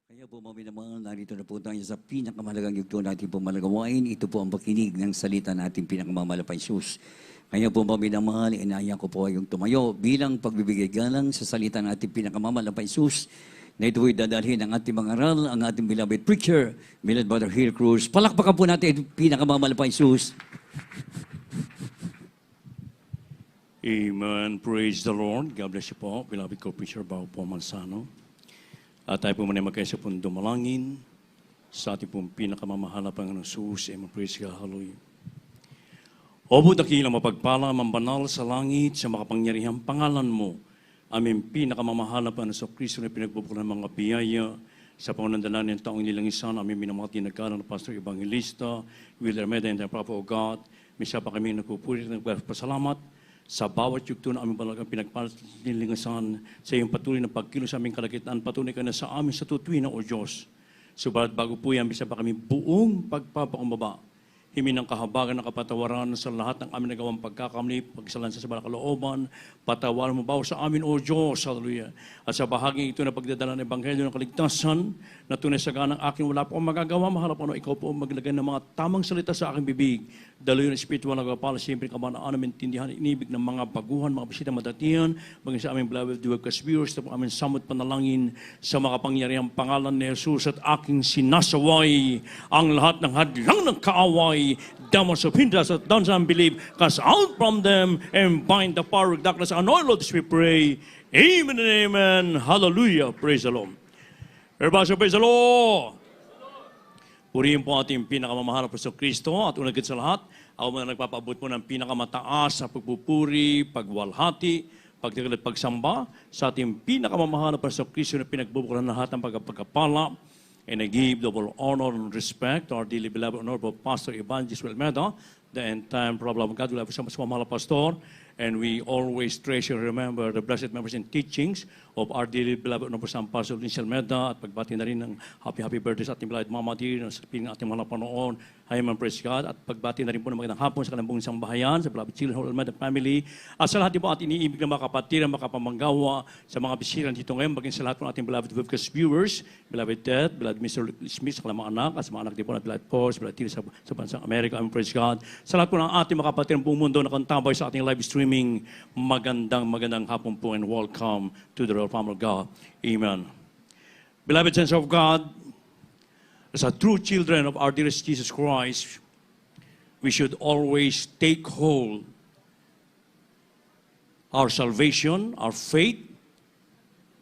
Kaya po naman, narito na po tayo sa pinakamahalagang yugto natin po malagawain. Ito po ang pakinig ng salita natin pinakamamalapay sus. Kaya po naman, inaya ko po yung tumayo bilang pagbibigay galang sa salita natin pinakamamalapay sus. Na ito po'y dadalhin ang ating mga aral, ang ating beloved preacher, beloved Brother Hill Cruz. Palakpakan po natin ang pinakamamalapay sus. Amen. Praise the Lord. God bless you po. Beloved co-preacher Bao po Mansano. At tayo po muna magkaisa pong dumalangin sa ating pong pinakamamahal na Panginoon Jesus. Amen. Praise God. Hallelujah. O dakilang mapagpala, mambanal sa langit, sa makapangyarihang pangalan mo, aming pinakamamahal na Panginoon Kristo na pinagpupunan ng mga biyaya sa pangunandalan ng taong nilangisan, aming minamati nagkaroon ng Pastor Evangelista, Will Hermeda, and the Prophet of God. Misa pa kami nagpupulit ng pasalamat sa bawat yugto na aming balagang pinagpalilingasan sa iyong patuloy na pagkilos sa aming kalakitaan, patunay ka na sa amin sa tutuwin na O Diyos. Subalit bago po yan, bisa pa kami buong pagpapakumbaba, himin ng kahabagan ng kapatawaran sa lahat ng aming nagawang pagkakamali, pagsalansa sa balakalooban, patawaran mo bawa sa amin, O Diyos, hallelujah. At sa bahaging ito na pagdadala ng Ebanghelyo ng kaligtasan, na tunay sa ganang akin, wala po akong magagawa, mahalap ano, ikaw po maglagay ng mga tamang salita sa aking bibig. Daloy ng espiritual na kapala, siyempre kamanaan namin tindihan, inibig ng mga baguhan, mga bisita madatihan, maging sa aming beloved webcast viewers, sa aming samot panalangin sa makapangyarihang pangalan ni Jesus at aking sinasaway ang lahat ng hadlang ng kaaway, demons of hindrance at downs unbelief, cast out from them and bind the power of darkness. Anoint, Lord, as we pray. Amen and amen. Hallelujah. Praise the Lord. Everybody say, praise the Lord. Purihin po ating pinakamamahal na Panginoong Kristo at unang sa lahat, ako muna nagpapaabot po ng pinakamataas sa pagpupuri, pagwalhati, pagtigal at pagsamba sa ating pinakamamahal na Panginoong Kristo na pinagbubukulan lahat ng pagkapala. And I give double honor and respect to our dearly beloved honorable Pastor Evangelist Wilmeda, the entire problem of God. We have sa mas mamahal na pastor, and we always treasure and remember the blessed memories and teachings of our dearly beloved honorable Pastor Vincent Wilmeda, at pagbati na rin ng happy birthday sa ating beloved Mama Dear, sa piling ating mga napanoon. Hi, man, praise God. At pagbati na rin po ng magandang hapon sa kanilang buong sambahayan, sa beloved children, whole Wilmeda family, at sa lahat din po ating iniibig na mga kapatid, mga kapamanggawa, sa mga bisita dito ngayon, baging sa lahat po ating beloved webcast viewers, beloved Ted, beloved Mr. Smith, sa mga anak, at sa mga anak din po na beloved Paul, beloved Tiri sa bansang Amerika, and praise God. Sa lahat po ng ating mga kapatid ng buong mundo na kantabay sa ating live streaming, magandang hapon po and welcome to the royal family of God. Amen. Beloved saints of God, as a true children of our dearest Jesus Christ, we should always take hold our salvation, our faith,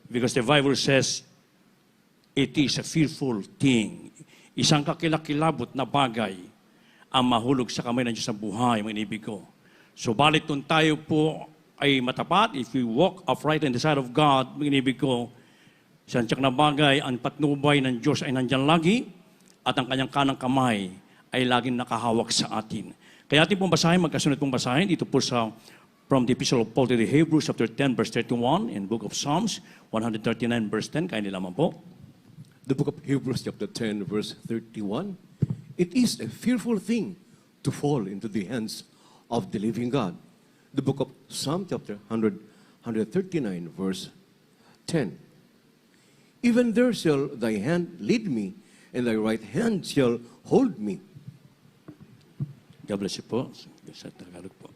because the Bible says it is a fearful thing. Isang kakilakilabot na bagay ang mahulog sa kamay ng Diyos sa buhay, mga inibig ko. Subalit kung tayo po ay matapat, if we walk upright in the sight of God, mga inibig ko, isang tiyak na bagay, ang patnubay ng Diyos ay nandyan lagi, at ang kanyang kanang kamay ay laging nakahawak sa atin. Kaya ating pong basahin, magkasunod pong basahin, dito po sa from the Epistle of Paul to the Hebrews, chapter 10, verse 31, in Book of Psalms, 139, verse 10, kaya nila man po. The book of Hebrews, chapter 10, verse 31. It is a fearful thing to fall into the hands of the living God. The book of Psalm, chapter 139, verse 10. Even there shall thy hand lead me, and thy right hand shall hold me. God bless you po. Sa Tagalog po.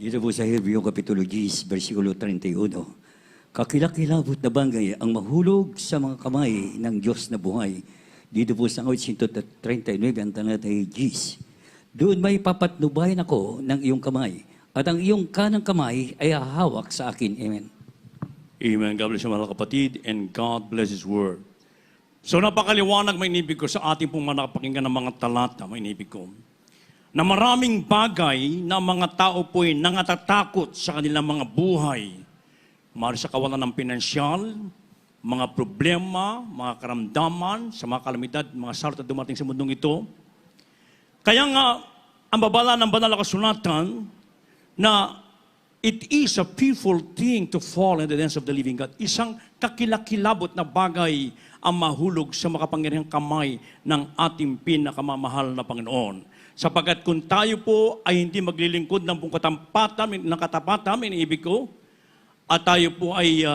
Dito po sa Hebreo Kapitulo 10, versikulo 31. Kakilakilabot na bagay ang mahulog sa mga kamay ng Diyos na buhay. Dito po sa 139, ang talatay 10. Doon may papatnubayan ako ng iyong kamay, at ang iyong kanang kamay ay hahawak sa akin. Amen. Amen. God bless you, mga kapatid, and God bless His Word. So napakaliwanag, may inibig ko, sa ating pong manapakinggan ng mga talata, may inibig ko, na maraming bagay na mga tao po'y nangatatakot sa kanilang mga buhay. Maaari sa kawalan ng pinansyal, mga problema, mga karamdaman, sa mga kalamidad, mga sarot na dumating sa mundong ito. Kaya nga, ang babala ng banal na kasulatan na it is a fearful thing to fall in the hands of the living God. Isang kakilakilabot na bagay ang mahulog sa makapangyarihang kamay ng ating pinakamamahal na Panginoon. Sapagkat kung tayo po ay hindi maglilingkod ng buong katapatan, iniibig ko, at tayo po ay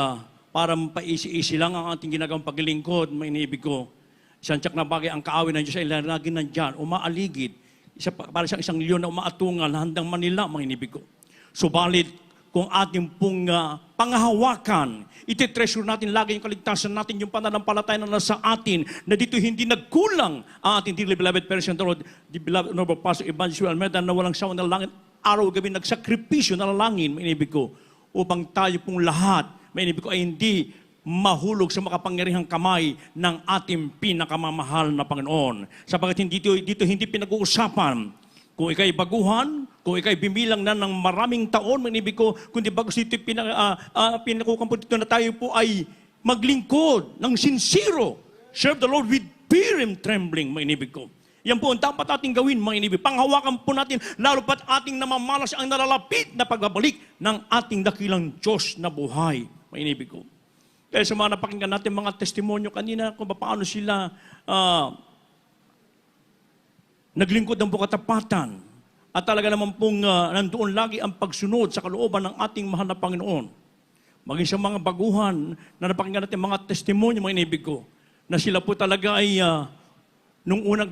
para paisi-isi lang ang ating ginagawang paglilingkod, mga iniibig ko. Isang tiyak na bagay, ang kaawin ng Diyos ay lagi nandyan, umaaligid. Para siyang isang leon na umaatungal, handang manila, mga iniibig ko. Subalit, kung ating pong panghahawakan, ititreasure natin lagi yung kaligtasan natin, yung pananampalataya na nasa atin, na dito hindi nagkulang ang ating dearly beloved Persian Lord, the beloved Honorable Pastor Evangelist Almeida, na walang sawa na langit, araw-gabi nagsakripisyo na langin, mainibig ko, upang tayo pong lahat, mainibig ko, ay hindi mahulog sa makapangyarihang kamay ng ating pinakamamahal na Panginoon. Sapagkat dito hindi pinag-uusapan kung ikay baguhan, kung ikay bimilang na ng maraming taon, manibig ko, kundi bagos dito pinakukampo dito na tayo po ay maglingkod ng sincero. Serve the Lord with fear and trembling, manibig ko. Yan po ang dapat ating gawin, mga inibig. Panghawakan po natin, lalo pat ating namamalas ang nalalapit na pagbabalik ng ating dakilang Diyos na buhay, mga inibig ko. Kaya sa mga napakinggan natin mga testimonyo kanina kung paano sila naglingkod ng bukatapatan at talaga naman pong nandoon lagi ang pagsunod sa kalooban ng ating mahal na Panginoon. Maging sa mga baguhan na napakinggan natin mga testimonyo, mga inibig ko, na sila po talaga ay nung unang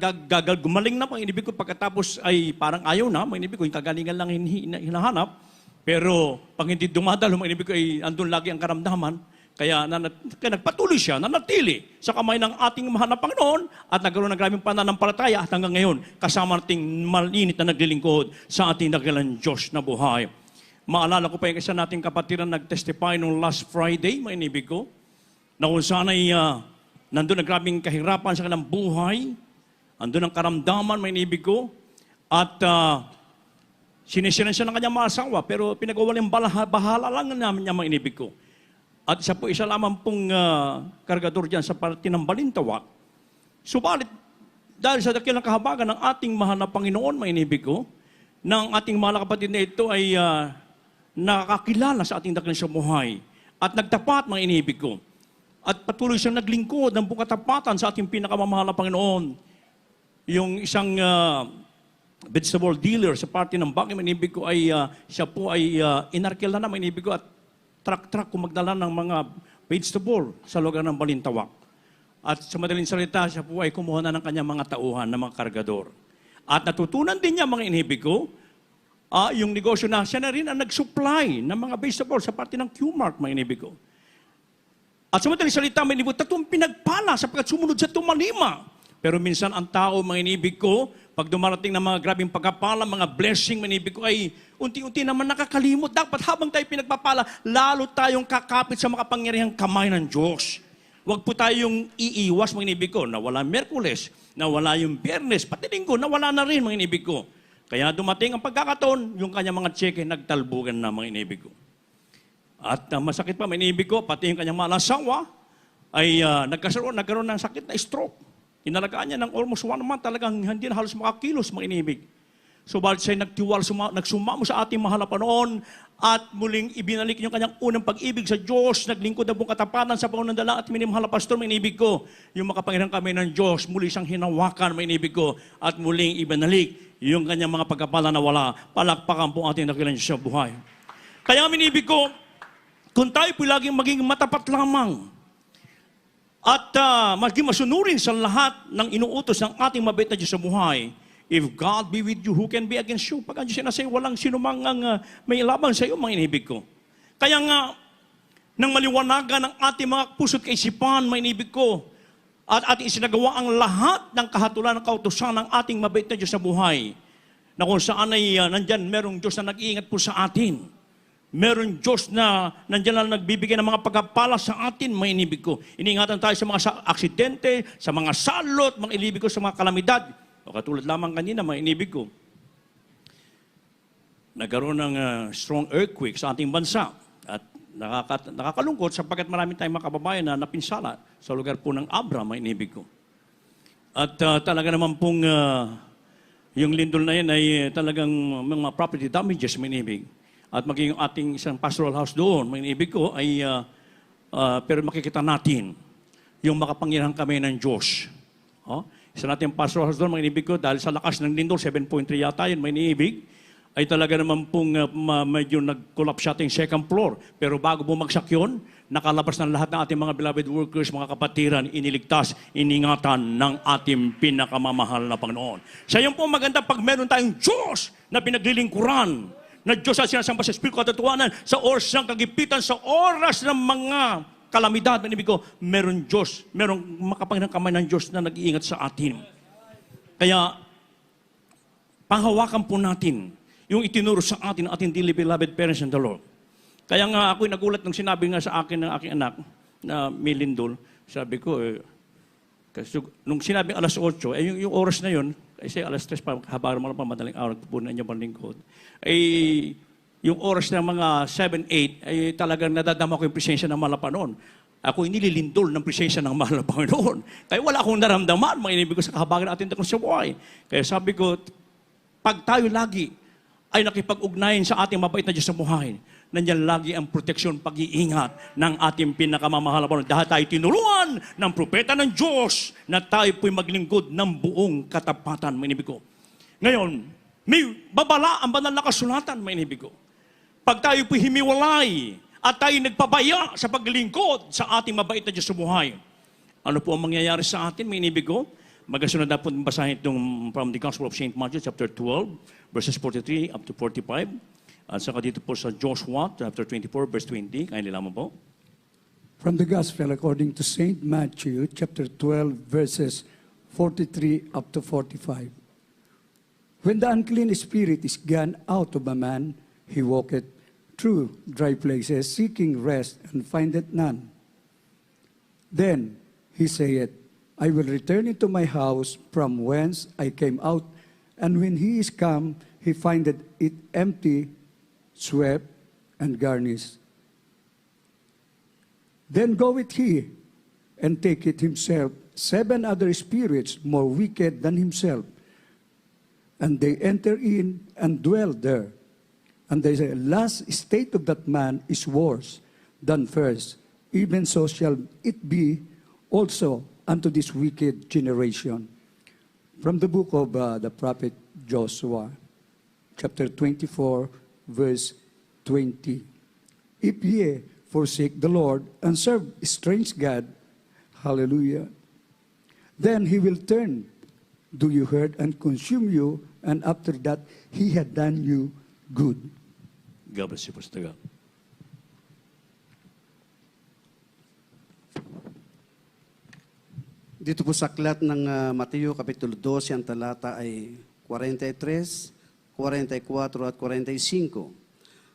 gumaling na, mga inibig ko, pagkatapos ay parang ayaw na, mga inibig ko, yung kagalingan lang hinahanap, pero pag hindi dumadalo, mga inibig ko, ay andun lagi ang karamdaman. Kaya nagpatuloy siya, nanatili sa kamay ng ating mahal na Panginoon at nagkaroon ng grabing pananampalataya at hanggang ngayon kasama nating malinit na naglilingkod sa ating dakilang Diyos na buhay. Maalala ko pa yung isa nating kapatiran nag-testify nung last Friday, mga inibig ko, na kung saan ay nandun ang grabing kahirapan sa kanilang buhay, andun ang karamdaman, mga inibig ko, at sinisiran siya ng kanyang mga asawa, pero pinag-uwaling bahala lang namin niya, mga inibig ko. At isa lamang pong kargador dyan sa parte ng Balintawak. Subalit, dahil sa dakilang kahabagan ng ating mahal na Panginoon, mga inibig ko, ng ating mahal na kapatid na ito ay nakakilala sa ating dakilang sa buhay. At nagtapat, mga inibig ko. At patuloy siyang naglingkod ng buong katapatan sa ating pinakamamahal na Panginoon. Yung isang vegetable dealer sa parte ng Baguio, mga inibig ko, ay siya po ay inarkil na mga inibig ko at truck kung magdala ng mga vegetable sa lugar ng Balintawak. At sa madaling salita, siya po ay kumuha na ng kanyang mga tauhan, ng mga kargador. At natutunan din niya, mga inibig ko, yung negosyo na siya na rin ang nag-supply ng mga vegetable sa parte ng Q-Mart, mga inibig ko. At sa madaling salita, mga inibig ko, tatong pinagpala sapagkat sumunod sa tumalima. Pero minsan ang tao, mga inibig ko, pag dumarating ng mga grabing pagkapala, mga blessing, mga inibig ko, ay unti-unti naman nakakalimot. Dapat habang tayo pinagpapala, lalo tayong kakapit sa makapangyarihang kamay ng Diyos. Huwag po tayong iiwas, mga inibig ko, na wala Merkules, na wala yung Biyernes, pati Linggo, na wala na rin, mga inibig ko. Kaya dumating ang pagkakataon, yung kanyang mga tseke, nagtalbugan na, mga inibig ko. At masakit pa, mga inibig ko, pati yung kanyang mga asawa, ay nagkaroon ng sakit na stroke. Inalagaan niya ng almost 1 month, talagang hindi na halos makakilos, mga inibig. So, balit siya nagsumamo sa ating mahal na Panginoon at muling ibinalik yung kanyang unang pag-ibig sa Diyos, naglingkod na buong katapatan sa Panginoon dala at minimahal na pastor, mga inibig ko. Yung makapangyarihang kami ng Diyos, muli siyang hinawakan, mga inibig ko, at muling ibinalik yung kanyang mga pagkapala na wala. Palakpakan po ating dakilang Diyos sa buhay. Kaya, mga inibig ko, kung tayo po laging maging matapat lamang, at maging masunurin sa lahat ng inuutos ng ating mabait na Diyos sa buhay. If God be with you, who can be against you? Pag ang Diyos na sa'yo, walang sinumang may labang sa iyo, mga inibig ko. Kaya nga, nang maliwanagan ng ating mga puso't kaisipan, mga inibig ko, at ating isinagawa ang lahat ng kahatulan ng kautusan ng ating mabait na Diyos sa buhay, na kung saan ay nandyan, merong Diyos na nag-iingat po sa atin. Meron Diyos na nandiyan lang nagbibigay ng mga pagkapala sa atin, mga inibig ko. Iniingatan tayo sa mga aksidente, sa mga salot, mga inibig ko, sa mga kalamidad. O katulad lamang kanina, mga inibig ko. Nagkaroon ng strong earthquake sa ating bansa. At nakakalungkot sapagkat marami tayong mga kababayan na napinsala sa lugar po ng Abra, mga inibig ko. At talaga naman pong yung lindol na yan ay talagang mga property damages, mga inibig. At maging yung ating isang pastoral house doon, mga inibig ko, ay pero makikita natin yung makapangyarihang kamay ng Diyos. Isa natin pastoral house doon, mga inibig ko, dahil sa lakas ng lindol, 7.3 yata yun, mga inibig, ay talaga naman pong medyo nag-collapse sa ating second floor. Pero bago bumagsak yun, nakalabas ng lahat ng ating mga beloved workers, mga kapatiran, iniligtas, iningatan ng ating pinakamamahal na Panginoon. Sa iyo po maganda pag meron tayong Diyos na pinaglilingkuran, na Diyos na sinasamba sa Espiritu Katotohanan, sa oras ng kagipitan, sa oras ng mga kalamidad. Ibig ko, meron Diyos, merong makapangyarihang kamay ng Diyos na nag-iingat sa atin. Kaya, panghawakan po natin yung itinuro sa atin, ating dearly beloved parents in the Lord. Kaya nga ako'y nagulat nung sinabi nga sa akin ng aking anak na Milindol, sabi ko, kasi nung sinabing alas 8, yung oras na yun, kasi alas 3 pa, haba naman pa madaling araw, nagpupunan niya panlingkod, yung oras ng mga 7, 8, ay talagang nadadama ko yung presensya ng mahal na Panginoon. Ako nililindol ng presensya ng mahal na Panginoon. Kaya wala akong naramdaman, mga inibig ko sa kahabagan natin sa buhay. Kaya sabi ko, pag tayo lagi ay nakipag-ugnayan sa ating mabait na Diyos sa buhay, nandiyan lagi ang proteksyon, pag-iingat ng ating pinakamamahal na Panginoon. Dahil tayo tinuruan ng propeta ng Diyos na tayo po'y maglingkod ng buong katapatan, mga inibig ko. Ngayon, may babala ang banal na kasulatan, mga inibig ko. Pag tayo po'y himiwalay at tayo nagpabaya sa paglingkod sa ating mabait na Diyos sa buhay, ano po ang mangyayari sa atin, mga inibig ko? Magasunod na po basahin itong from the Gospel of St. Matthew, chapter 12, verses 43 up to 45. At saka dito po sa Joshua, chapter 24, verse 20. Kaya nila mo po. From the Gospel according to St. Matthew, chapter 12, verses 43 up to 45. When the unclean spirit is gone out of a man, he walketh through dry places, seeking rest, and findeth none. Then he saith, I will return into my house from whence I came out. And when he is come, he findeth it empty, swept, and garnished. Then goeth he, and taketh himself 7 other spirits more wicked than himself, and they enter in and dwell there. And the last state of that man is worse than first. Even so shall it be also unto this wicked generation. From the book of the prophet Joshua, chapter 24, verse 20. If ye forsake the Lord and serve strange God, hallelujah, then he will turn, do you hurt, and consume you, and after that he had done you good. God bless you, Pastor God. Dito po sa aklat ng Mateo Kapitulo 12, ang talata ay 43, 44 at 45.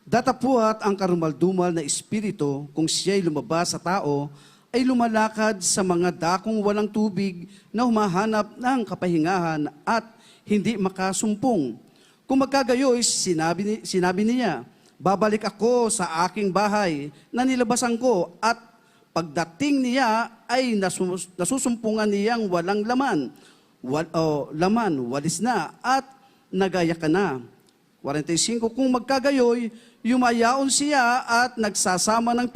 Datapuat ang karumaldumal na espiritu kung siya'y lumabas sa tao, ay lumalakad sa mga dakong walang tubig na humahanap ng kapahingahan at hindi makasumpong. Kung magkagayoy, sinabi niya, babalik ako sa aking bahay na nilabasan ko, at pagdating niya ay nasusumpungan niyang walang laman, walis na at nagaya ka na. 45, kung magkagayoy, yumayaon siya at nagsasama ng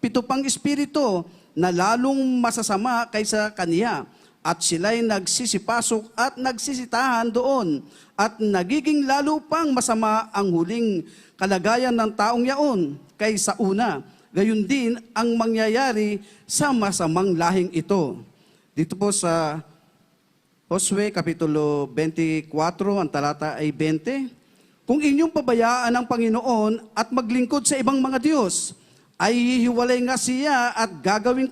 pito pang espiritu na lalong masasama kaysa kaniya. At sila'y nagsisipasok at nagsisitahan doon, at nagiging lalo pang masama ang huling kalagayan ng taong yaon kaysa una. Gayon din ang mangyayari sa masamang lahing ito. Dito po sa Josue Kapitulo 24, ang talata ay 20. Kung inyong pabayaan ang Panginoon at maglingkod sa ibang mga Diyos, ay hihiwalay nga siya at gagawan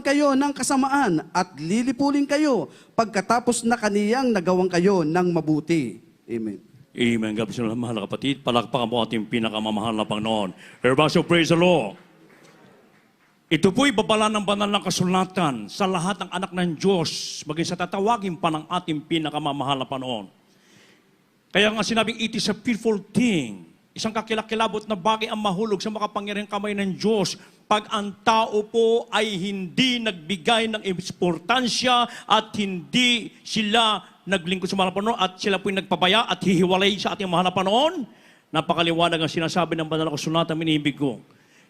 kayo ng kasamaan at lilipulin kayo pagkatapos na kaniyang nagawan kayo ng mabuti. Amen. Amen. God bless you, mahal na kapatid. Palakpakan po ating pinakamamahal na Panginoon. Everybody so praise the Lord. Ito po'y babala ng banal ng kasulatan sa lahat ng anak ng Diyos, maging sa tatawagin pa ng ating pinakamamahal na Panginoon. Kaya nga sinabing, it is a fearful thing. Isang kakilakilabot na bagay ang mahulog sa makapangyarihang kamay ng Diyos pag ang tao po ay hindi nagbigay ng importansya at hindi sila naglingkod sa mahal na Panginoon at sila po'y nagpabaya at hihiwalay sa ating mahal na Panginoon. Napakaliwanag ang sinasabi ng banal na kasulatan, minibig ko.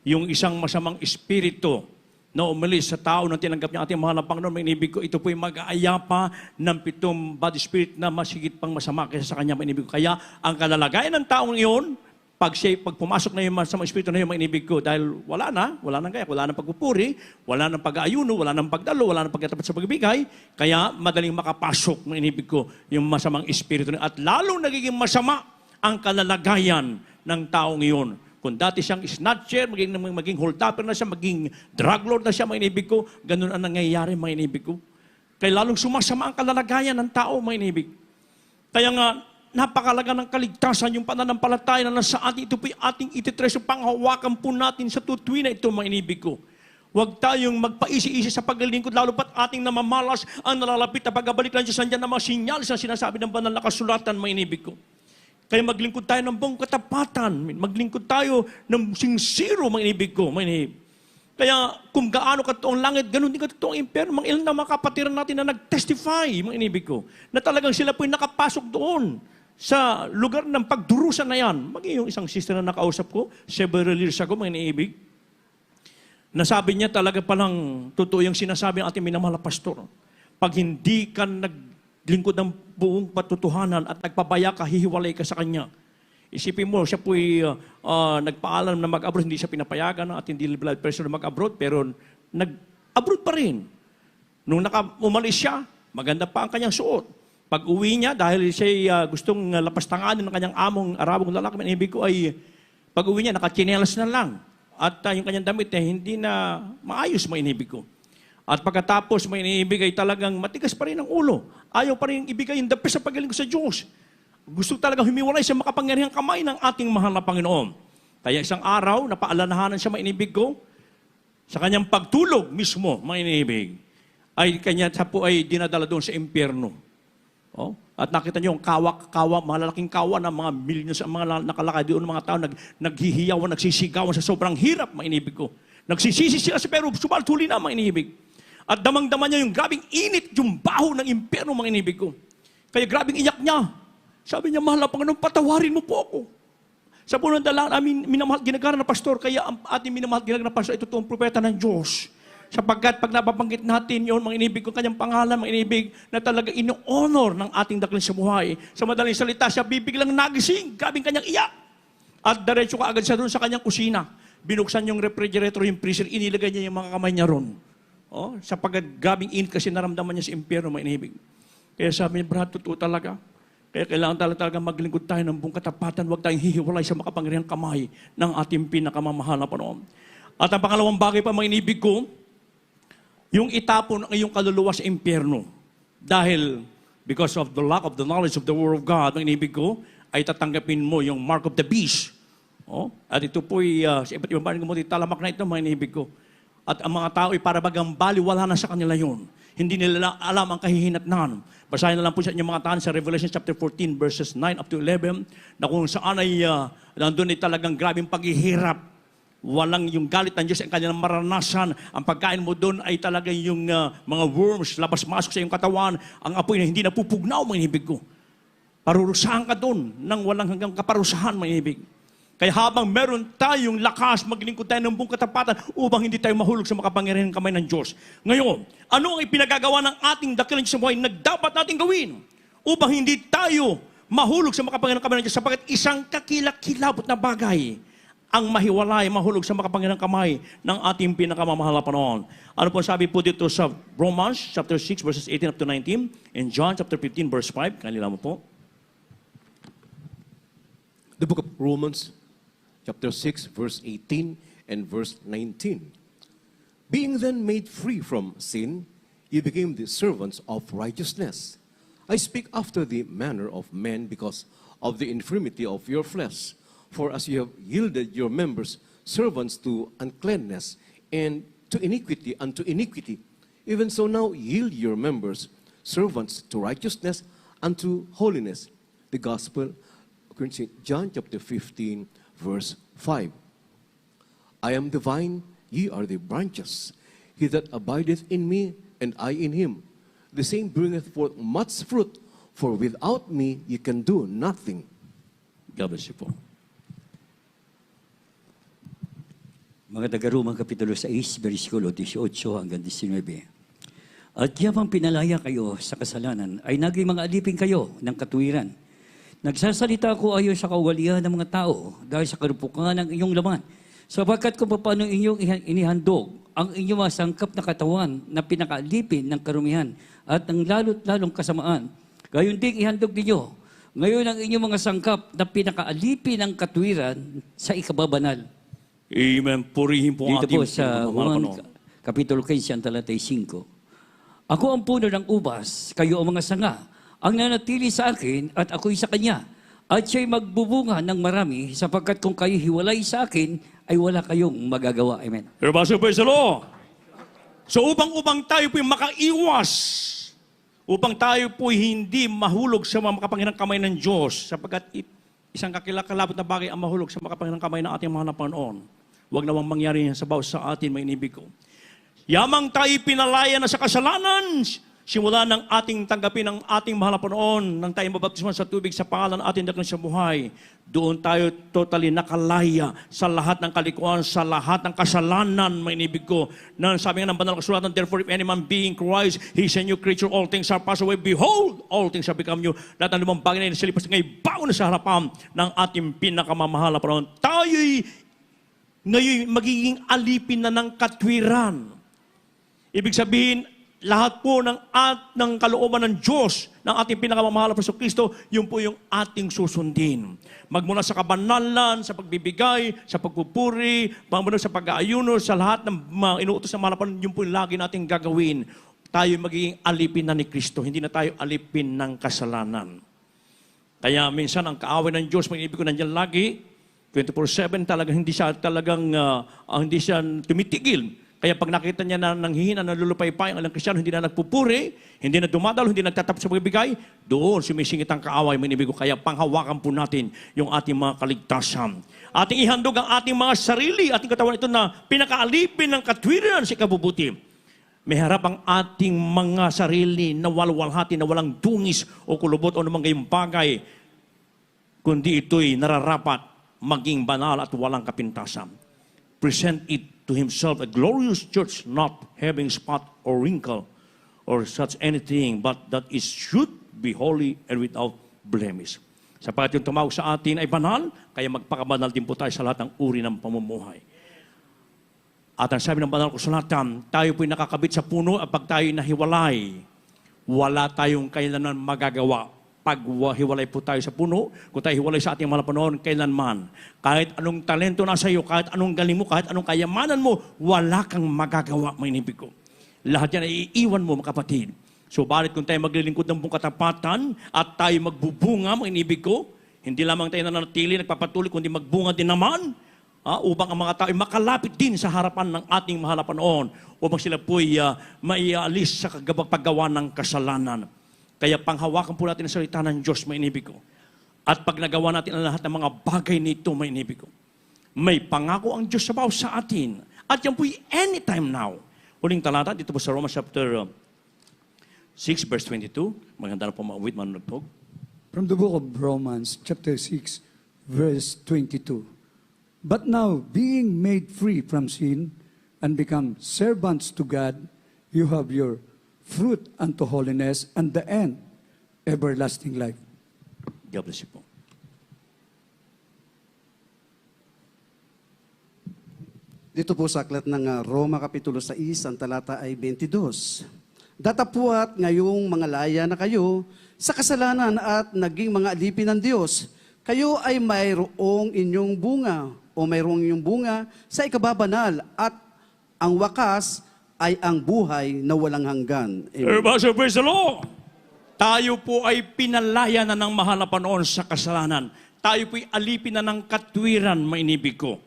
Yung isang masamang espiritu na umalis sa tao na tinanggap niya ating mahal na Panginoon, minibig ko, ito po'y mag-aaya pa ng 7 body spirit na masigit pang masama kaysa sa kanya, minibig ko. Kaya ang kalalagayan ng taong iyon, pag pumasok na yung masamang espiritu na yung mga inibig ko, dahil wala nang kaya, wala nang pagpupuri, wala nang pag-aayuno, wala nang pagdalo, wala nang pagkatapat sa pagbibigay, kaya madaling makapasok ng inibig ko yung masamang espiritu na, at lalong nagiging masama ang kalalagayan ng taong iyon. Kung dati siyang snatcher, maging hold-upper na siya, maging drug lord na siya, mga inibig ko, ganun ang nangyayari, mga inibig ko. Kaya lalong sumasama ang kalalagayan ng tao, mga inibig. Kaya nga, napakalaga ng kaligtasan, yung pananampalataya na nasa atin, ito po'y ating ititreso, panghawakan po natin sa tutuwi na ito, mga inibig ko. Huwag tayong magpaisi-isi sa paglilingkod, lalo pat ating namamalas ang nalalapit na pagbabalik ng Diyos, nandiyan na mga sinyalis na sinasabi ng banal na kasulatan, mga inibig ko. Kaya maglingkod tayo ng buong katapatan, maglingkod tayo ng sincero, mga inibig ko, mga inibig. Kaya kung gaano katoong langit, ganun din katoong impyerno. Mga ilan na mga kapatiran natin na nag-testify, mga inibig ko, na talagang sila po'y nakapasok doon sa lugar ng pagdurusan na yan. Maging yung isang sister na nakausap ko, several years ago, mga iniibig, nasabi niya talaga palang totoo yung sinasabi ng ating minamahal na pastor. Pag hindi ka naglingkod ng buong patutuhanan at nagpabaya ka, hihiwalay ka sa kanya. Isipin mo, siya po'y nagpaalam na mag-abroad, hindi siya pinapayagan at hindi blood pressure na mag-abroad, pero nag-abroad pa rin. Nung umalis siya, maganda pa ang kanyang suot. Pag uwi niya, dahil siya gustong lapastanganin ng kanyang among Arabong lalaki, manibig ko ay pag uwi niya, nakachinelas na lang. At yung kanyang damit hindi na maayos, mainibig ko. At pagkatapos, mainibig ay talagang matigas pa rin ang ulo. Ayaw pa rin ibigay yung dapis sa pagaling ko sa Diyos. Gusto talagang humiwalay sa makapangyarihang kamay ng ating mahal na Panginoon. Kaya isang araw, napaalalahanan siya, mainibig ko, sa kanyang pagtulog mismo, mainibig, ay kanya po ay dinadala doon sa impyerno. Oh, at nakita niyo yung kawa, malalaking kawa ng mga millions ang mga nakalakay doon, mga tao naghihiyawan, nagsisigawan sa sobrang hirap, mga inibig ko. Nagsisisi sila pero sumaltuli na, mga inibig. At damang-dama niya yung grabing init, yung baho ng impyerno, mga inibig ko. Kaya grabing iyak niya. Sabi niya, mahal na Panginoon, patawarin mo po ako. Sa punong dalang namin, minamahal ginagana na pastor, kaya ang ating minamahal ginagana na pastor, ito toong propeta ng Diyos. Sapagkat pag napabanggit natin yun, mga inibig ko, kanyang pangalan, mga inibig, na talaga ino-honor ng ating dakilang sa buhay. Sa madaling salita, siya bibiglang nagising, grabing kanyang iyak. At diretso ka agad siya doon sa kanyang kusina. Binuksan yung refrigerator, yung freezer, inilagay niya yung mga kamay niya ron. Oh, sapagkat grabing init kasi naramdaman niya sa impyerno, mga inibig. Kaya sabi niya, brad, totoo talaga. Kaya kailangan talaga maglingkod tayo ng buong katapatan, huwag tayong hihiwalay sa makapangyarihang kamay ng ating pinakamamahal na Panginoon. At ang pangalawang bagay pa, mga inibig ko, yung itapon ang iyong kaluluwa sa impyerno. Dahil, because of the lack of the knowledge of the Word of God, ang inibig ko, ay tatanggapin mo yung mark of the beast. Oh? At ito po'y, sa iba't ibang banig mo, talamak na ito, mga inibig ko. At ang mga tao ay para bagang wala na sa kanila yun. Hindi nila alam ang kahihinatnan. Basahin na lang po sa inyong mga tahan sa Revelation chapter 14, verses 9 up to 11, na kung saan ay nandun ay talagang grabing paghihirap. Walang yung galit ng Diyos ang kanilang maranasan. Ang pagkain mo doon ay talaga yung mga worms, labas-masok sa iyong katawan. Ang apoy na hindi napupugnaw, mga inibig ko. Parurusahan ka doon nang walang hanggang kaparusahan, mga inibig. Kaya habang meron tayong lakas, maglingkod tayo ng buong katapatan upang hindi tayo mahulog sa makapangyarihang kamay ng Diyos. Ngayon, ano ang ipinagagawa ng ating dakilang sa buhay na dapat natin gawin upang hindi tayo mahulog sa makapangyarihang kamay ng Diyos, sapagkat isang kakilakilabot na bagay ang mahiwalay, mahulog sa makapangyarihang kamay ng ating pinakamamahal na Panginoon. Ano po sabi po dito sa Romans chapter 6 verses 18 up to 19 and John chapter 15 verse 5. Kanila mo po. The book of Romans chapter 6 verse 18 and verse 19. Being then made free from sin, you became the servants of righteousness. I speak after the manner of men because of the infirmity of your flesh. For as you have yielded your members servants to uncleanness and to iniquity unto iniquity, even so now yield your members servants to righteousness unto holiness. The gospel according to John chapter 15 verse 5. I am the vine, ye are the branches. He that abideth in me and I in him, the same bringeth forth much fruit, for without me ye can do nothing. God bless you po. Mga taga-Roma, Kapitulo 6, versikulo 18 hanggang 19. At yamang pinalaya kayo sa kasalanan, ay naging mga alipin kayo ng katuwiran. Nagsasalita ako ayon sa kaugalian ng mga tao dahil sa karupukan ng inyong laman. Sapagkat kung paano inyong inihandog ang inyong mga sangkap na katawan na pinakaalipin ng karumihan at ng lalo't lalong kasamaan, gayon din ihandog ninyo ngayon ang inyong mga sangkap na pinakaalipin ng katwiran sa ikababanal. Amen. Purihin po ang Dito ating po sa pinakamamahal na Panginoon. Kapitulo 15, talatay 5. Ako ang puno ng ubas, kayo ang mga sanga. Ang nanatili sa akin at ako'y sa kanya. At siya'y magbubunga ng marami sapagkat kung kayo hiwalay sa akin, ay wala kayong magagawa. Amen. Everybody say, praise the Lord. So upang tayo po'y makaiwas, upang tayo po'y hindi mahulog sa mga makapangyarihang kamay ng Diyos, sapagkat isang kakilakalabot na bagay ang mahulog sa makapangyarihang kamay ng ating mga Panginoon. Huwag nawang mangyari yan sa bawat sa atin, may inibig ko. Yamang tayo pinalaya na sa kasalanan, simula ng ating tanggapin ng ating mahal na Panginoon, nang tayo mabaptisman sa tubig sa pangalan ng ating daklang sa buhay, doon tayo totally nakalaya sa lahat ng kalikuan, sa lahat ng kasalanan, may inibig ko. Na sabi nga ng banal na kasulatan, therefore if any man be in Christ, he is a new creature, all things are passed away, behold, all things have become new. Lahat ng lumang bagay na inasilipas ngayon, baon na sa harapan ng ating pinakamamahal na Panginoon. Tayo'y ngayon magiging alipin na ng katwiran. Ibig sabihin, lahat po ng kalooban ng Diyos, ng ating pinakamamahal na Kristo, yun po yung ating susundin. Magmula sa kabanalan, sa pagbibigay, sa pagpupuri, magmula sa pag-aayuno, sa lahat ng mga inuutos ng mahal, yun po yung lagi nating gagawin. Tayo magiging alipin na ni Kristo, hindi na tayo alipin ng kasalanan. Kaya minsan ang kaaway ng Diyos, may ibig ko nandiyan lagi, 24/7 talagang hindi siya tumitigil. Kaya pag nakita niya na nanghihina, nalulupaypay ang ilang Kristiyano, hindi na nagpupuri, hindi na dumadalo, hindi nagtatapos sa pagbibigay, doon sumisingit ang kaaway, may inibig ko. Kaya panghawakan po natin yung ating mga kaligtasan. Ating ihandog ang ating mga sarili, ating katawan ito na pinakaalipin ng katwiran sa ikabubuti. May harap ang ating mga sarili na walwalhati, na walang dungis o kulubot o namang gayong bagay, kundi ito'y nararapat maging banal at walang kapintasan. Present it to himself a glorious church, not having spot or wrinkle or such anything, but that it should be holy and without blemish. Sapagat yung tumawag sa atin ay banal, kaya magpakabanal din po tayo sa lahat ng uri ng pamumuhay. At ang sabi ng banal kasulatan, tayo po'y nakakabit sa puno at pag tayo nahiwalay, wala tayong kailanman magagawa. Pag hiwalay po tayo sa puno, kung tayo hiwalay sa ating mga Panginoon, kailanman. Kahit anong talento nasa iyo, kahit anong galing mo, kahit anong kayamanan mo, wala kang magagawa, may inibig ko. Lahat yan ay iiwan mo, mga kapatid. So, bakit kung tayo maglilingkod ng buong katapatan at tayo magbubunga, mga inibig ko, hindi lamang tayo nananatili, nagpapatuloy, kundi magbunga din naman, upang ang mga tao ay makalapit din sa harapan ng ating mahal na Panginoon, upang sila po'y maialis sa paggawa ng kasalanan. Kaya panghawakan po natin ang salita ng Diyos, may inibig ko. At pag nagawa natin ang lahat ng mga bagay nito, may inibig ko. May pangako ang Diyos sa bawat sa atin. At yan po'y anytime now. Huling talata, dito po sa Romans chapter 6, verse 22. Maganda na po mauwit, manunagpog. From the book of Romans, chapter 6, verse 22. But now, being made free from sin and become servants to God, you have your fruit unto holiness, and the end, everlasting life. God bless you po. Dito po sa aklat ng Roma Kapitulo 6, ang talata ay 22. Datapwat ngayong mga laya na kayo sa kasalanan at naging mga alipin ng Diyos, kayo ay mayroong inyong bunga o mayroong inyong bunga sa ikababanal at ang wakas ay ang buhay na walang hanggan. Everybody say, praise the Lord! Tayo po ay pinalaya na ng mahal na Panginoon sa kasalanan. Tayo po ay alipin na ng katwiran, mainibig ko.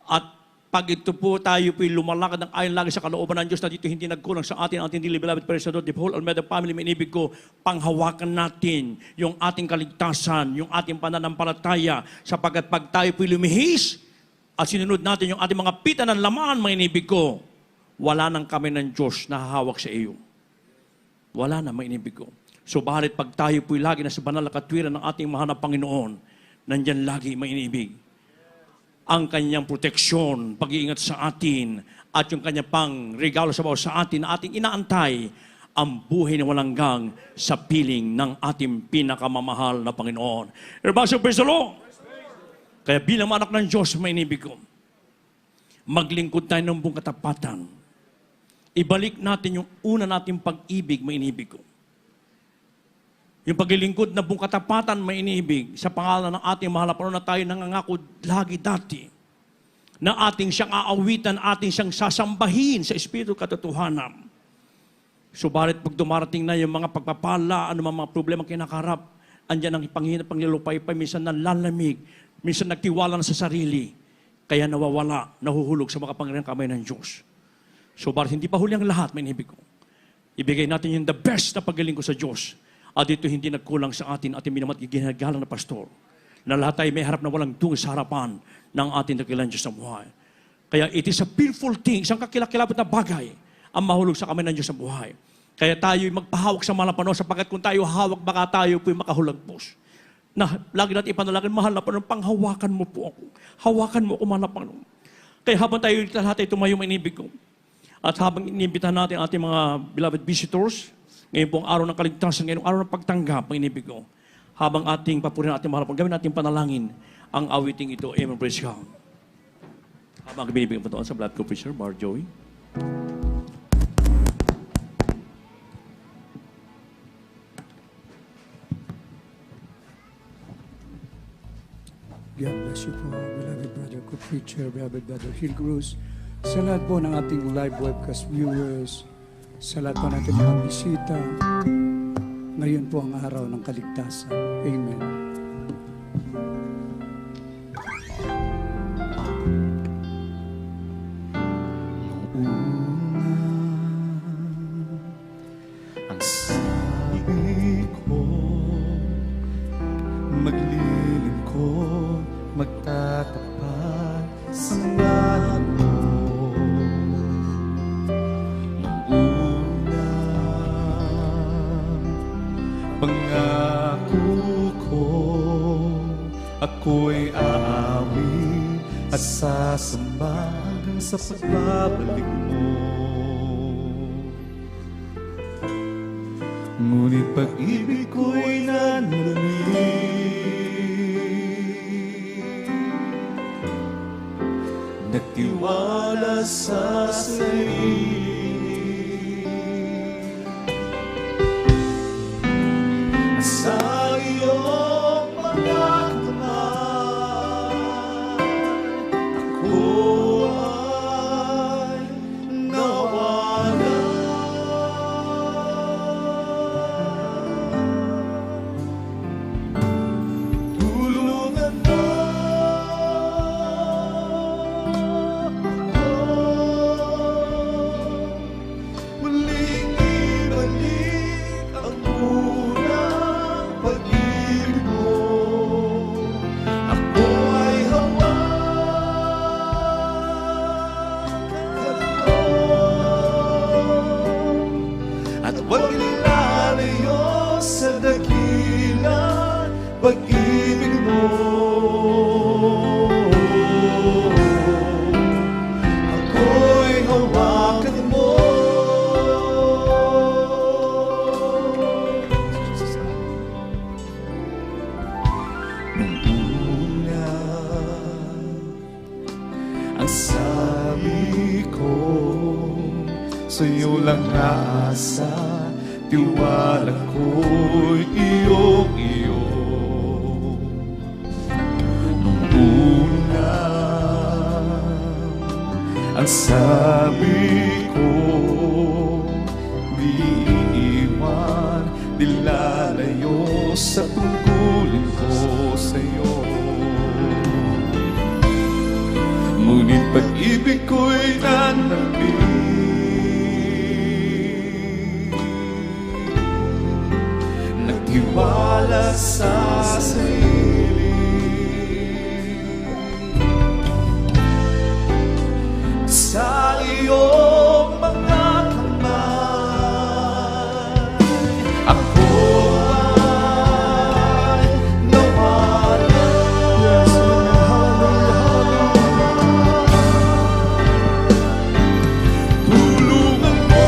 At pag ito po tayo po ay lumalakad ng ayon lagi sa kalooban ng Diyos na dito hindi nagkulang sa atin, ating dearly beloved praise the Lord, the whole Almeida family, mainibig ko, panghawakan natin yung ating kaligtasan, yung ating pananampalataya, sapagkat pag tayo po ay lumihis at sinunod natin yung ating mga pita ng laman, mainibig ko, wala nang kami ng Diyos na hahawak sa iyo. Wala na, mainibig ko. So, bakit pag tayo po'y lagi na sa banal na katwiran ng ating mahal na Panginoon, nandyan lagi, mainibig. Ang kanyang proteksyon, pag-iingat sa atin, at yung kanyang pang regalo sa bawat sa atin na ating inaantay, ang buhay na walang gang sa piling ng ating pinakamamahal na Panginoon. Everybody, praise the Lord! Kaya bilang anak ng Diyos, mainibig ko, maglingkod tayo ng buong katapatan. Ibalik natin yung una nating pag-ibig, mainibig ko. Yung paglilingkod na buong katapatan, mainibig, sa pangalan ng ating mahal na Panginoon na tayo nangangako lagi dati, na ating siyang aawitan, ating siyang sasambahin sa Espiritu katotohanan. Subalit pag dumarating na yung mga pagpapala, ano mga problema kinakarap, andyan ang panghinap, panglilupay-pay, minsan nalalamig, minsan nagtiwala na sa sarili, kaya nawawala, nahuhulog sa mga pangyayang kamay ng Diyos. Subalit hindi pa huli ang lahat, may inibig ko. Ibigay natin yung the best na pagaling ko sa Diyos. At ito hindi nagkulang sa atin minamat ginagalang na pastor, na lahat tayo may harap na walang tungo sa harapan ng ating dakilang Diyos sa buhay. Kaya it is a fearful thing, isang kakilakilabot na bagay, ang mahulog sa kamay ng Diyos sa buhay. Kaya tayo'y magpahawak sa mga panahon sapagkat kung tayo hawak, baka tayo po'y makahulagpos. Na lagi natin ipanalangin, mahal na Panginoon, panghawakan mo po ako. Hawakan mo ako, mahal na Panginoon. Kaya habang tayo lahat ay tumayo, mainibig ko. At habang inimbitahan natin ating mga beloved visitors, ngayon pong araw ng kaligtasan, ngayon araw ng pagtanggap, mainibig ko. Habang ating papurihan ating mahal na Panginoon, gawin natin panalangin ang awiting ito. Amen, praise God. Habang binibigyan po ito sa blood co preacher, Bar Joey. God bless you po, beloved brother co-preacher, beloved brother Hill Cruz. Sa lahat po ng ating live webcast viewers, sa lahat po natin mga bisita, ngayon po ang araw ng kaligtasan. Amen. Ang sabi ko, maglilingkod, magtatapat sa ngalan mo. Nung una, pangako ko, ako'y aamin at sasamba hanggang sa pagbabalik mo. Ngunit pag-ibig ko'y nanlamig, nagtiwala sa sarili, sa iyong mga kamay, ako ay nawala. Tulungan mo ako, muling ibalik ang unang pag-ibig mo. Ako ay hawakan mo, at huwag ilalayo sa dakilang pag-ibig mo. Ako'y hawakan mo. Nung una, ang sabi ko, sa'yo lang naasa, tiwala ko'y iyong-iyo. Nung una, ang sabi ko, di iiwan, di lalayo sa tungkulin ko sa'yo. Ngunit pag-ibig ko'y nanlamig, nagtiwala sa sarili, sa iyong mga kamay, ako ay nawala. Tulungan mo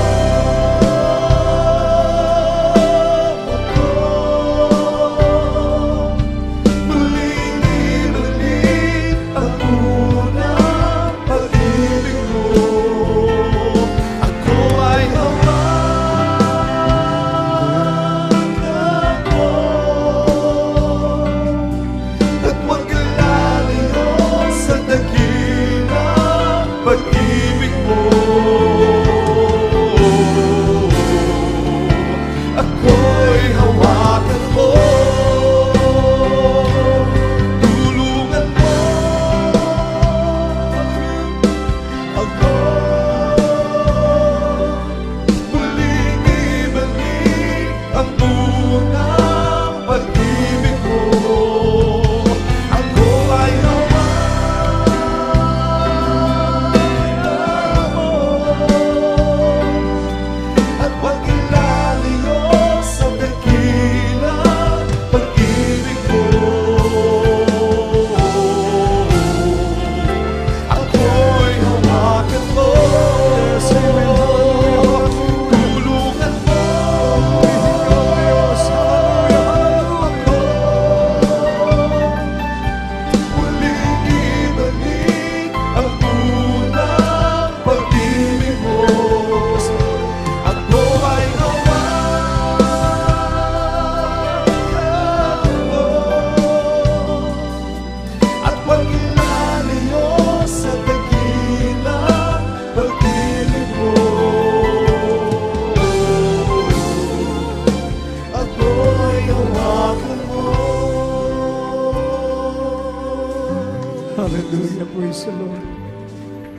Hallelujah, praise the Lord.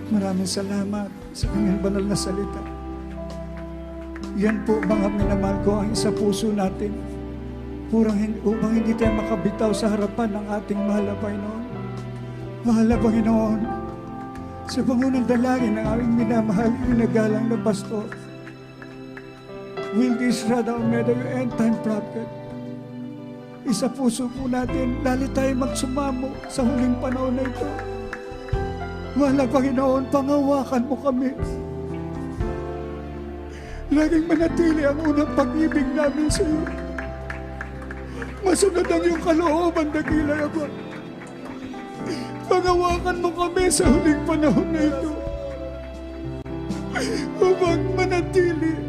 Maraming salamat sa kanyang banal na salita. Yan po, mga minamahal ko, ang isa puso natin. Upang hindi tayo makabitaw sa harapan ng ating mahal na Panginoon. Mahal na Panginoon, sa pangunang dalangin ng aming minamahal, inagalang na pastor, Will Israel Almeida, yung end-time prophet, isa puso po natin, lalo tayo magsumamo sa huling panahon na ito. Mahal na Panginoon, pangawakan mo kami. Laging manatili ang unang pag-ibig namin sa iyo. Masunod ang iyong kalooban, dakila Ama. Pangawakan mo kami sa huling panahon na ito. Upang manatili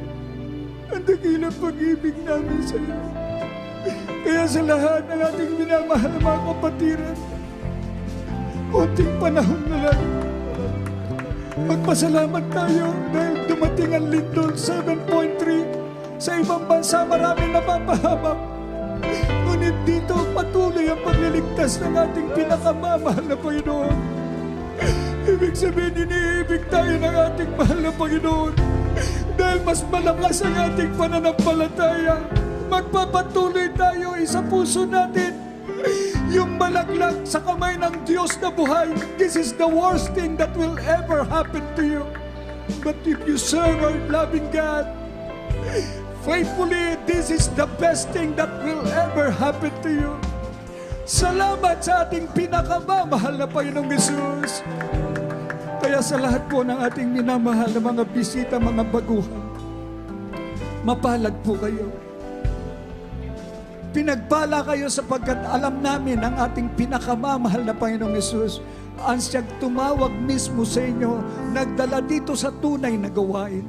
ang dakilang pag-ibig namin sa iyo. Kaya sa lahat ng ating minamahal na mga kapatiran, unting panahon na lang, magpasalamat tayo dahil dumating ang lindol 7.3. Sa ibang bansa maraming napapahamak. Ngunit dito patuloy ang pagliligtas ng ating pinakamamahal na Panginoon. Ibig sabihin, iniibig tayo ng ating mahal na Panginoon. Dahil mas malakas ang ating pananampalataya, magpapatuloy tayo sa puso natin. Yung malaglag sa kamay ng Diyos na buhay, this is the worst thing that will ever happen to you. But if you serve our loving God faithfully, this is the best thing that will ever happen to you. Salamat sa ating pinakamamahal na Panginoong Hesus. Kaya sa lahat po ng ating minamahal na mga bisita, mga baguhan, mapalad po kayo. Pinagpala kayo sapagkat alam namin ang ating pinakamamahal na Panginoong Hesus ang siyang tumawag mismo sa inyo, nagdala dito sa tunay na gawain.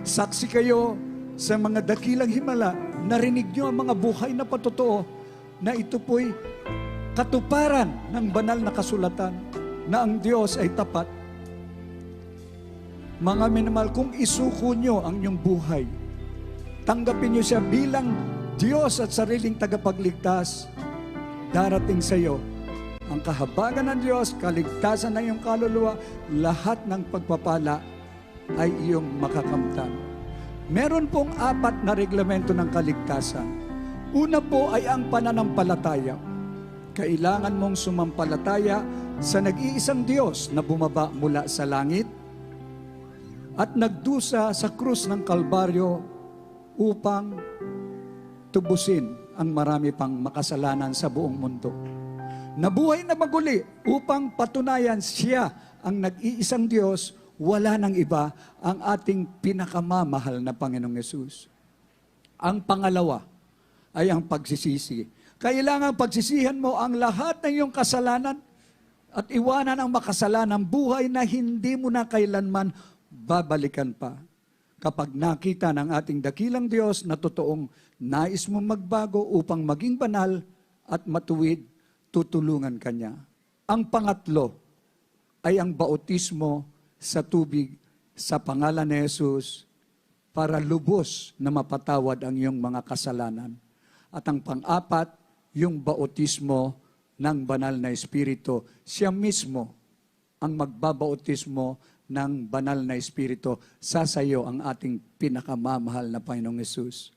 Saksi kayo sa mga dakilang himala, narinig nyo ang mga buhay na patotoo na ito po'y katuparan ng banal na kasulatan na ang Diyos ay tapat. Mga minamahal, kung isuko nyo ang inyong buhay, tanggapin nyo siya bilang Diyos at sariling tagapagligtas, darating sa iyo ang kahabagan ng Diyos, kaligtasan ng iyong kaluluwa, lahat ng pagpapala ay iyong makakamtan. Meron pong 4 na reglamento ng kaligtasan. Una po ay ang pananampalataya. Kailangan mong sumampalataya sa nag-iisang Diyos na bumaba mula sa langit at nagdusa sa krus ng Kalbaryo upang tubusin ang marami pang makasalanan sa buong mundo. Nabuhay na maguli upang patunayan siya ang nag-iisang Diyos, wala nang iba, ang ating pinakamamahal na Panginoong Hesus. Ang pangalawa ay ang pagsisisi. Kailangan pagsisihan mo ang lahat ng iyong kasalanan at iwanan ang makasalanang buhay na hindi mo na kailanman babalikan pa. Kapag nakita ng ating dakilang Diyos na totoong nais mong magbago upang maging banal at matuwid, tutulungan ka niya. Ang pangatlo ay ang bautismo sa tubig sa pangalan ni Jesus para lubos na mapatawad ang iyong mga kasalanan. At ang pang-apat, yung bautismo ng banal na Espiritu. Siya mismo ang magbabautismo ng banal na Espiritu. Sasayo ang ating pinakamamahal na Panginoong Hesus.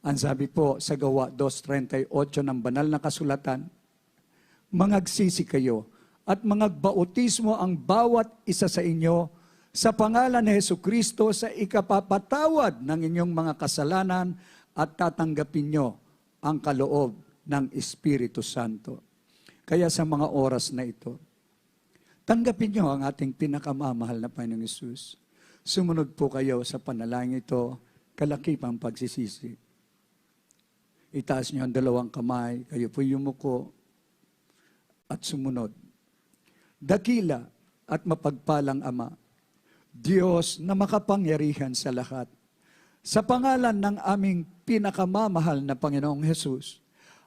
Ang sabi po sa Gawa 2:38 ng banal na kasulatan, mangagsisi kayo at mangagbautismo ang bawat isa sa inyo sa pangalan ni Jesucristo sa ikapapatawad ng inyong mga kasalanan at tatanggapin nyo ang kaloob ng Espiritu Santo. Kaya sa mga oras na ito, tanggapin nyo ang ating pinakamamahal na Panginoong Hesus. Sumunod po kayo sa panalangin ito, kalakipang pagsisisi. Itaas nyo ang 2 kamay, kayo po yumuko at sumunod. Dakila at mapagpalang Ama, Diyos na makapangyarihan sa lahat, sa pangalan ng aming pinakamamahal na Panginoong Hesus,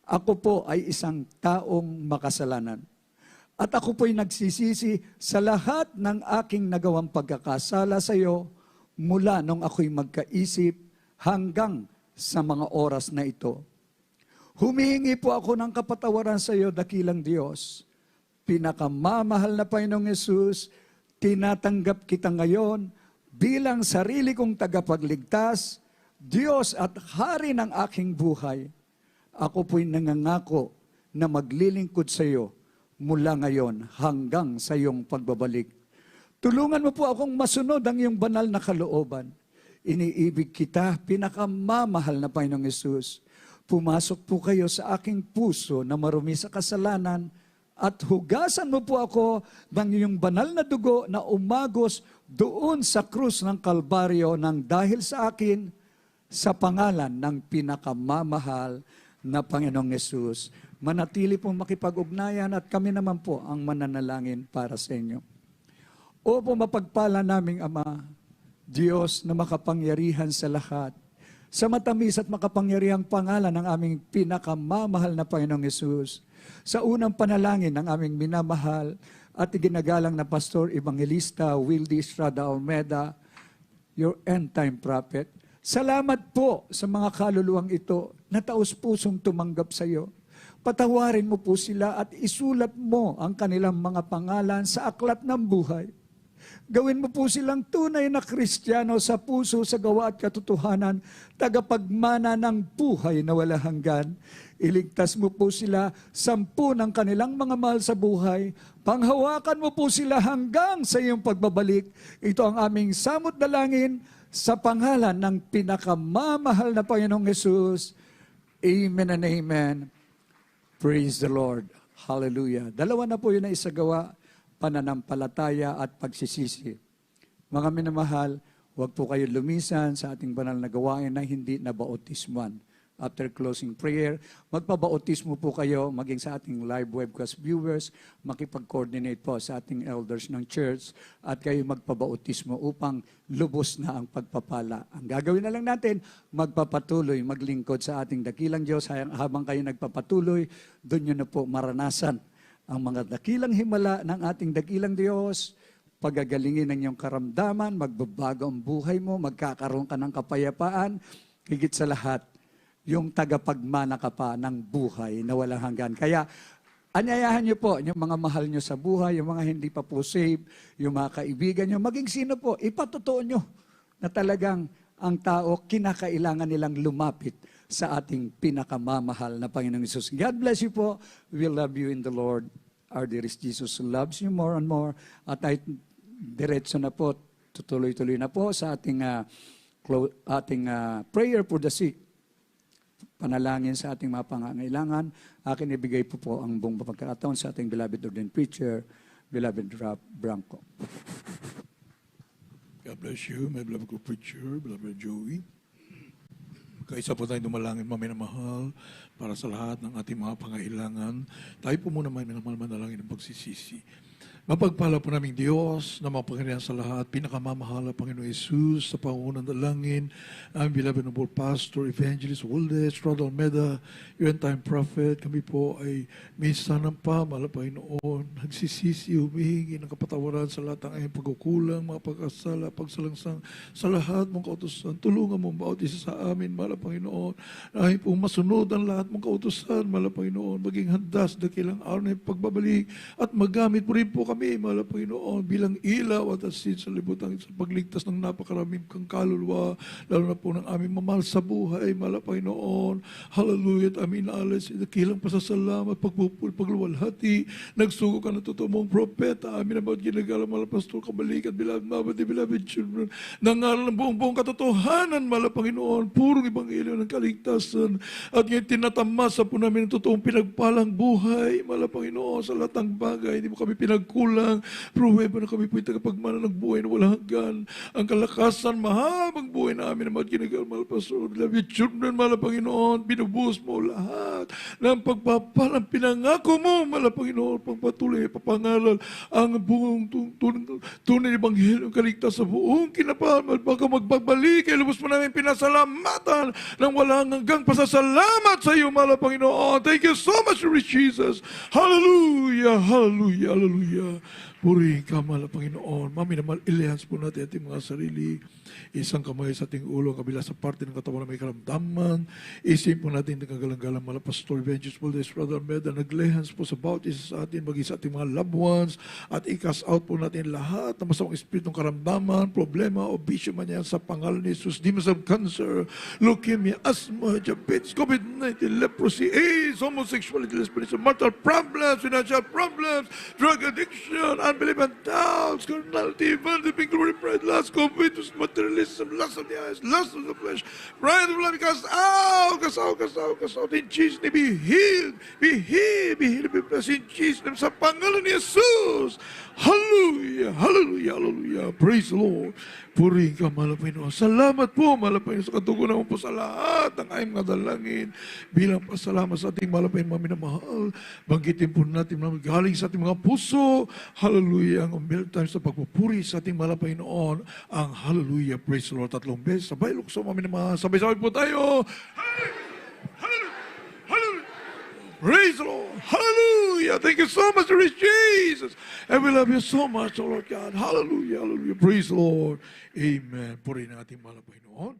ako po ay isang taong makasalanan. At ako po'y nagsisisi sa lahat ng aking nagawang pagkakasala sa iyo mula nung ako'y magkaisip hanggang sa mga oras na ito. Humihingi po ako ng kapatawaran sa iyo, dakilang Diyos, Pinakamamahal na Panginoong Yesus, tinatanggap kita ngayon bilang sarili kong tagapagligtas, Diyos at Hari ng aking buhay. Ako po'y nangangako na maglilingkod sa iyo mula ngayon hanggang sa iyong pagbabalik. Tulungan mo po akong masunod ang iyong banal na kalooban. Iniibig kita, pinakamamahal na Panginoong Yesus. Pumasok po kayo sa aking puso na marumi sa kasalanan at hugasan mo po ako ng iyong banal na dugo na umagos doon sa krus ng Kalbaryo nang dahil sa akin sa pangalan ng pinakamamahal na Panginoong Yesus. Manatili pong makipag-ugnayan at kami naman po ang mananalangin para sa inyo. Opo, mapagpala naming Ama, Diyos na makapangyarihan sa lahat, sa matamis at makapangyarihang pangalan ng aming pinakamamahal na Panginoong Yesus, sa unang panalangin ng aming minamahal at iginagalang na Pastor Evangelista Wildy Estrada Olmeda, your end-time prophet, salamat po sa mga kaluluwang ito na taos-pusong tumanggap sa iyo. Patawarin mo po sila at isulat mo ang kanilang mga pangalan sa aklat ng buhay. Gawin mo po silang tunay na Kristiyano sa puso, sa gawa at katotohanan, tagapagmana ng buhay na wala hanggan. Iligtas mo po sila 10 ng kanilang mga mahal sa buhay. Panghawakan mo po sila hanggang sa iyong pagbabalik. Ito ang aming samot dalangin sa pangalan ng pinakamamahal na Panginoong Yesus. Amen and amen. Praise the Lord. Hallelujah. Dalawa na po yun na isagawa, pananampalataya at pagsisisi. Mga minamahal, huwag po kayo lumisan sa ating banal na gawain na hindi nabautismuan. After closing prayer, magpabautismo po kayo, maging sa ating live webcast viewers, makipag-coordinate po sa ating elders ng church, at kayo magpabautismo upang lubos na ang pagpapala. Ang gagawin na lang natin, magpapatuloy, maglingkod sa ating dakilang Diyos. Habang kayo nagpapatuloy, doon nyo na po maranasan ang mga dakilang himala ng ating dakilang Diyos. Pagagalingin ng iyong karamdaman, magbabago ang buhay mo, magkakaroon ka ng kapayapaan, higit sa lahat, yung tagapagmana ka pa ng buhay na walang hanggan. Kaya, anyayahan niyo po, yung mga mahal niyo sa buhay, yung mga hindi pa po saved, yung mga kaibigan niyo, maging sino po, ipatotoo niyo na talagang ang tao, kinakailangan nilang lumapit sa ating pinakamamahal na Panginoong Hesus. God bless you po. We love you in the Lord. Our dearest Jesus loves you more and more. At ay diretso na po, tutuloy-tuloy na po sa ating prayer for the sick. Panalangin sa ating mga pangangailangan. Akin ibigay po ang buong pagkakataon sa ating beloved ordained preacher, beloved Rob Branco. God bless you, my beloved co-preacher, beloved Joey. Kaisa po tayo dumalangin, maminamahal, para sa lahat ng ating mga pangailangan. Tayo po muna may manalangin ng pagsisisi. Mapagpala po naming Diyos na mapangyarihan sa lahat, pinakamamahal na Panginoon Yesus, sa pangunang dalangin, ang beloved noble pastor, evangelist, Wildy Estrada Olmeda, your end-time prophet, kami po ay minsan ng pamahal na Panginoon, nagsisisi, humihingi ng kapatawaran sa lahat ng aming pagkukulang, mga pagkasala, pagsalangsang sa lahat mong kautusan. Tulungan mo bawat isa sa amin, mahal na Panginoon, na aming pong masunod ang lahat mong kautusan, mahal na Panginoon, maging handa sa dakilang araw na pagbabalik, at magamit mo rin po kami, mahal na Panginoon, bilang ilaw at asin sa libutan sa pagligtas ng napakaraming kang kaluluwa, lalo na po ng aming mamahal sa buhay, mahal na Panginoon. Hallelujah, at amin naalala sa dakilang pasasalamat, pagpupul, pagluwalhati, nagsugo ka ng totoo mong propeta, amin na bawat ginagala, mahal na Pastor Kabalik, at beloved children, nangaral ng buong katotohanan, mahal na Panginoon, purong ebanghelyo ng kaligtasan, at ngayon tinatamasa po namin ang totoong pinagpalang buhay, mahal na Panginoon, sa lahat ng bagay, hindi mo kami pinagkulang, pruweba na kami po'y tagapagmana ng buhay na walang hanggan. Ang kalakasan, mahabang buhay namin na mga ginagal, mahal Pastor, beloved children, mahal Panginoon, binubuhos mo lahat ng pagpapalang pinangako mo, mahal Panginoon, pagpatuloy, papangaral ang buong tunay ebanghelyo, kaligtas sa buong kinapal, bago magbabalik, ay lubos mo namin pinasalamatan ng walang hanggang pasasalamat sa iyo, mahal Panginoon. Thank you so much, Lord Jesus. Hallelujah, hallelujah, hallelujah. Purihin ka, mahal na Panginoon. Maminamahal, ilihans po natin ating mga sarili. Isang kamay sa ating ulo, kabila sa parte ng katawan na may karamdaman. Isipin po natin ng kagalang-galang mahal na Pastor Ventus Valdez, Brother Meda, naglihans po sa bawat isa sa atin, maging sa ating mga loved ones, at i-cast out po natin lahat ng masamang espiritu ng karamdaman, problema o bisyo man yan sa pangalan ni Jesus, demons of cancer, leukemia, asthma, diabetes, COVID-19, leprosy, AIDS, homosexuality, lesbianism, marital problems, financial problems, drug addiction, unbelief and doubts, carnality, vanity, glory, pride, lust, covetous, materialism, lust of the eyes, lust of the flesh, pride of life, cast out, cast out, cast out, cast out. In Jesus' name, be healed, be healed, be healed, be blessed. In Jesus' name, sa pangalan ni Jesus. Hallelujah, hallelujah, hallelujah. Praise the Lord. Purihin ka, mahal na Panginoon. Salamat po, mahal na Panginoon, sa katugunan mo po sa lahat ng aming mga dalangin. Bilang pasalamat sa ating mahal na Panginoon, minamahal. Banggitin po natin na galing sa ating mga puso. Hallelujah. Ang umbil tayo sa pagpupuri sa ating mahal na Panginoon. Ang hallelujah. Praise the Lord. 3 beses. Sabay lukso, minamahal. Sabay-sabay po tayo. Hallelujah. Hallelujah. Hallelujah. Praise the Lord. Hallelujah. Thank you so much, Lord Jesus. And we love you so much, oh Lord God. Hallelujah. Hallelujah. Praise the Lord. Amen. Purihin ang ating mahal na Panginoon.